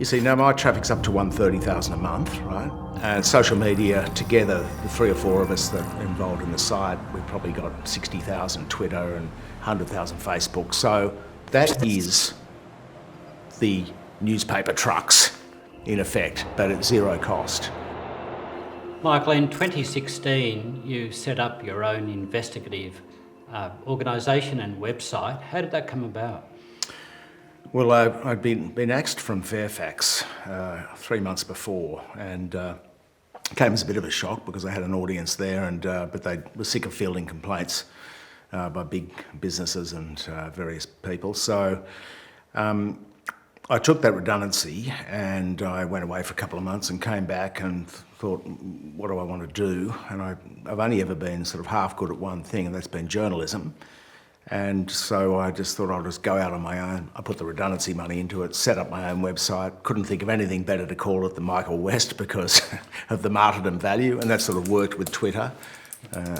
You see, now my traffic's up to 130,000 a month, right? And social media together, the three or four of us that are involved in the site, we've probably got 60,000 Twitter and 100,000 Facebook. So that is the newspaper trucks, in effect, but at zero cost. Michael, in 2016, you set up your own investigative organisation and website. How did that come about? Well, I'd been axed from Fairfax 3 months before, and came as a bit of a shock because I had an audience there, but they were sick of fielding complaints by big businesses and various people. So I took that redundancy and I went away for a couple of months and came back and thought, what do I want to do? And I've only ever been sort of half good at one thing, and that's been journalism. And so I just thought I'll just go out on my own. I put the redundancy money into it, set up my own website, couldn't think of anything better to call it than Michael West because of the martyrdom value, and that sort of worked with Twitter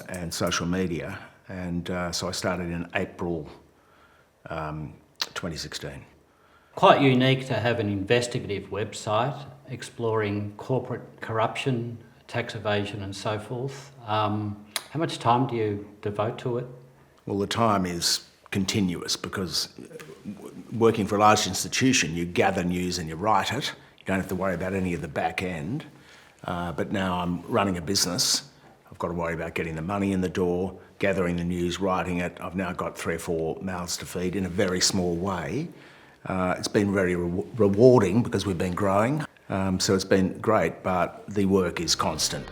and social media. And so I started in April 2016. Quite unique to have an investigative website exploring corporate corruption, tax evasion and so forth. How much time do you devote to it? Well, the time is continuous because working for a large institution, you gather news and you write it. You don't have to worry about any of the back end. But now I'm running a business. I've got to worry about getting the money in the door, gathering the news, writing it. I've now got 3 or 4 mouths to feed in a very small way. It's been very rewarding because we've been growing. So it's been great, but the work is constant.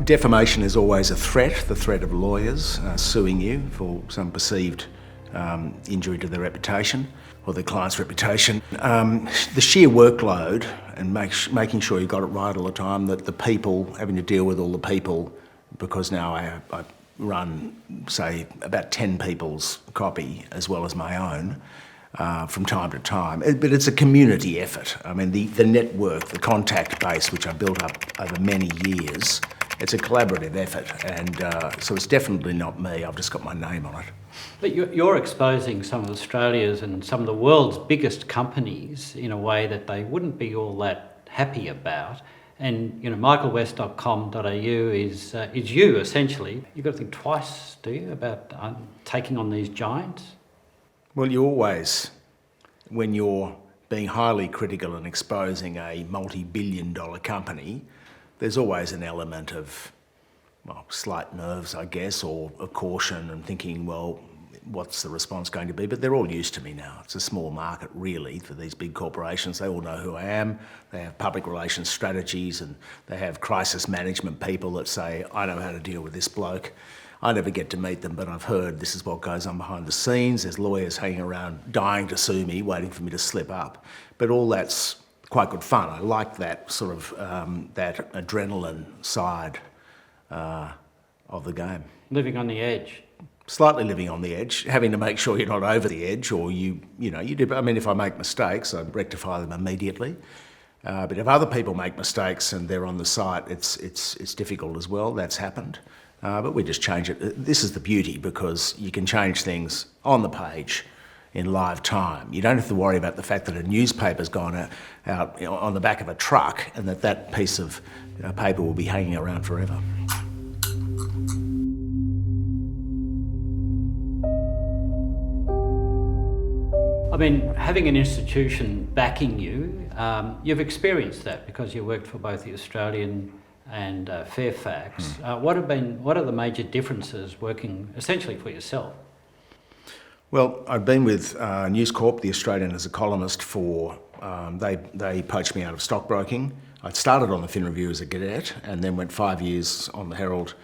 Defamation is always a threat, the threat of lawyers suing you for some perceived injury to their reputation or their client's reputation. The sheer workload and making sure you got it right all the time, that the people, having to deal with all the people, because now I run, say, about 10 people's copy as well as my own, from time to time. But it's a community effort. I mean, the network, the contact base, which I built up over many years, it's a collaborative effort, and so it's definitely not me. I've just got my name on it. But you're exposing some of Australia's and some of the world's biggest companies in a way that they wouldn't be all that happy about. And michaelwest.com.au is you, essentially. You've got to think twice, do you, about taking on these giants? Well, you always, when you're being highly critical and exposing a multi-billion-dollar company, there's always an element of, well, slight nerves, I guess, or of caution and thinking, well, what's the response going to be? But they're all used to me now. It's a small market, really, for these big corporations. They all know who I am. They have public relations strategies and they have crisis management people that say, I know how to deal with this bloke. I never get to meet them, but I've heard this is what goes on behind the scenes. There's lawyers hanging around dying to sue me, waiting for me to slip up. But all that's quite good fun. I like that sort of that adrenaline side of the game. Living on the edge. Slightly living on the edge, having to make sure you're not over the edge, or you do. I mean, if I make mistakes, I rectify them immediately. But if other people make mistakes and they're on the site, it's difficult as well. That's happened. But we just change it. This is the beauty, because you can change things on the page in live time. You don't have to worry about the fact that a newspaper's gone out on the back of a truck and that piece of paper will be hanging around forever. I mean, having an institution backing you, you've experienced that because you worked for both the Australian and Fairfax. What are the major differences working essentially for yourself? Well, I've been with News Corp, the Australian, as a columnist for, they poached me out of stockbroking. I started on the Fin Review as a cadet and then went 5 years on the Herald,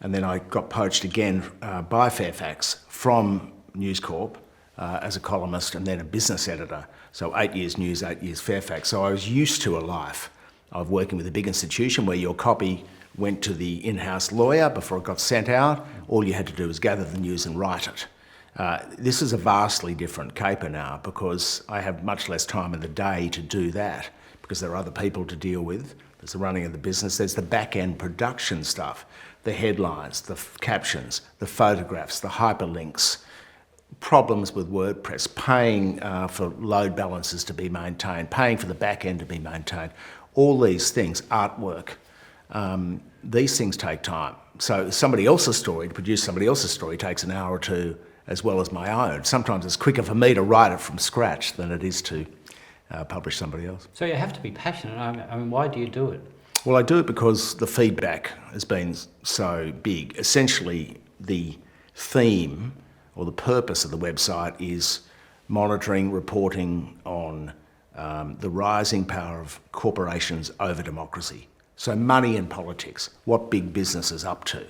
and then I got poached again by Fairfax from News Corp as a columnist and then a business editor. So 8 years News, 8 years Fairfax. So I was used to a life of working with a big institution where your copy went to the in-house lawyer before it got sent out. All you had to do was gather the news and write it. This is a vastly different caper now because I have much less time in the day to do that, because there are other people to deal with. There's the running of the business. There's the back-end production stuff, the headlines, the captions, the photographs, the hyperlinks, problems with WordPress, paying for load balancers to be maintained, paying for the back end to be maintained. All these things, artwork, these things take time. So somebody else's story, to produce somebody else's story, takes an hour or two as well as my own. Sometimes it's quicker for me to write it from scratch than it is to publish somebody else. So you have to be passionate. I mean, why do you do it? Well, I do it because the feedback has been so big. Essentially, the theme or the purpose of the website is monitoring, reporting on the rising power of corporations over democracy. So money in politics, what big business is up to.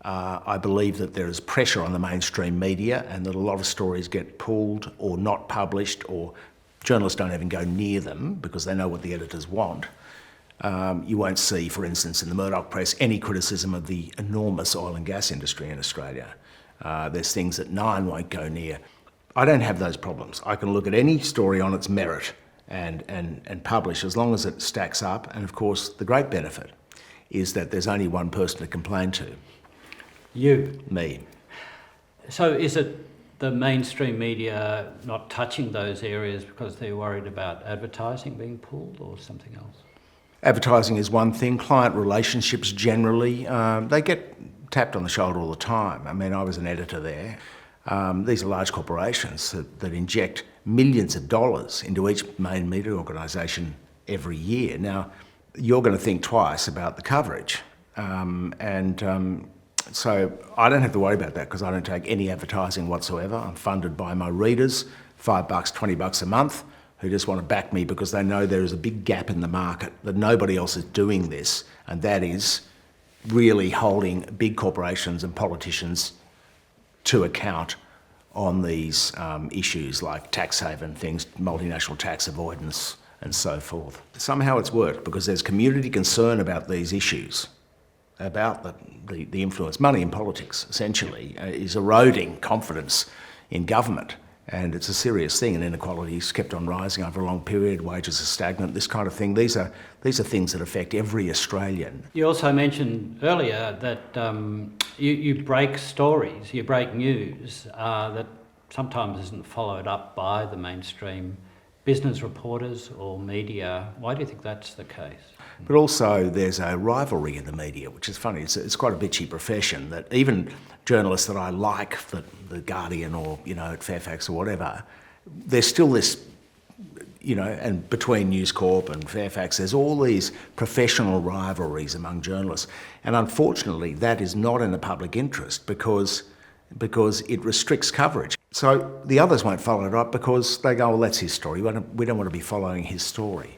I believe that there is pressure on the mainstream media and that a lot of stories get pulled or not published, or journalists don't even go near them because they know what the editors want. You won't see, for instance, in the Murdoch press, any criticism of the enormous oil and gas industry in Australia. There's things that Nine won't go near. I don't have those problems. I can look at any story on its merit and publish as long as it stacks up. And of course, the great benefit is that there's only one person to complain to. You? Me. So is it the mainstream media not touching those areas because they're worried about advertising being pulled or something else? Advertising is one thing. Client relationships generally, they get tapped on the shoulder all the time. I mean, I was an editor there. These are large corporations that inject millions of dollars into each main media organisation every year. Now, you're going to think twice about the coverage. So I don't have to worry about that because I don't take any advertising whatsoever. I'm funded by my readers, $5, $20 a month, who just want to back me because they know there is a big gap in the market, that nobody else is doing this, and that is really holding big corporations and politicians to account on these issues like tax haven things, multinational tax avoidance and so forth. Somehow it's worked because there's community concern about these issues, about the influence. Money in politics, essentially, is eroding confidence in government. And it's a serious thing, and inequality's kept on rising over a long period, wages are stagnant, this kind of thing. These are things that affect every Australian. You also mentioned earlier that you break stories, you break news that sometimes isn't followed up by the mainstream business reporters or media. Why do you think that's the case? But also there's a rivalry in the media, which is funny. It's quite a bitchy profession that even journalists that I like, the Guardian or, at Fairfax or whatever, there's still this, and between News Corp and Fairfax, there's all these professional rivalries among journalists. And unfortunately, that is not in the public interest because it restricts coverage. So the others won't follow it up because they go, well, that's his story. We don't want to be following his story.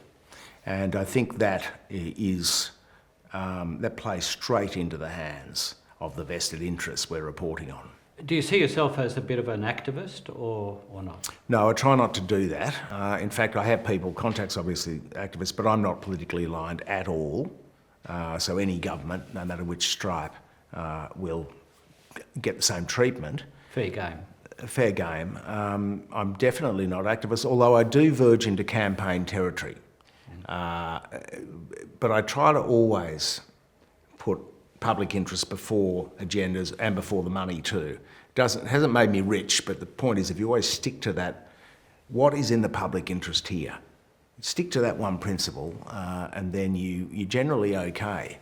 And I think that that plays straight into the hands of the vested interests we're reporting on. Do you see yourself as a bit of an activist or not? No, I try not to do that. In fact, I have contacts obviously activists, but I'm not politically aligned at all. So any government, no matter which stripe, will get the same treatment. Fair game. Fair game. I'm definitely not activist, although I do verge into campaign territory. But I try to always put public interest before agendas and before the money too. Hasn't made me rich, but the point is if you always stick to that, what is in the public interest here? Stick to that one principle and then you're generally okay.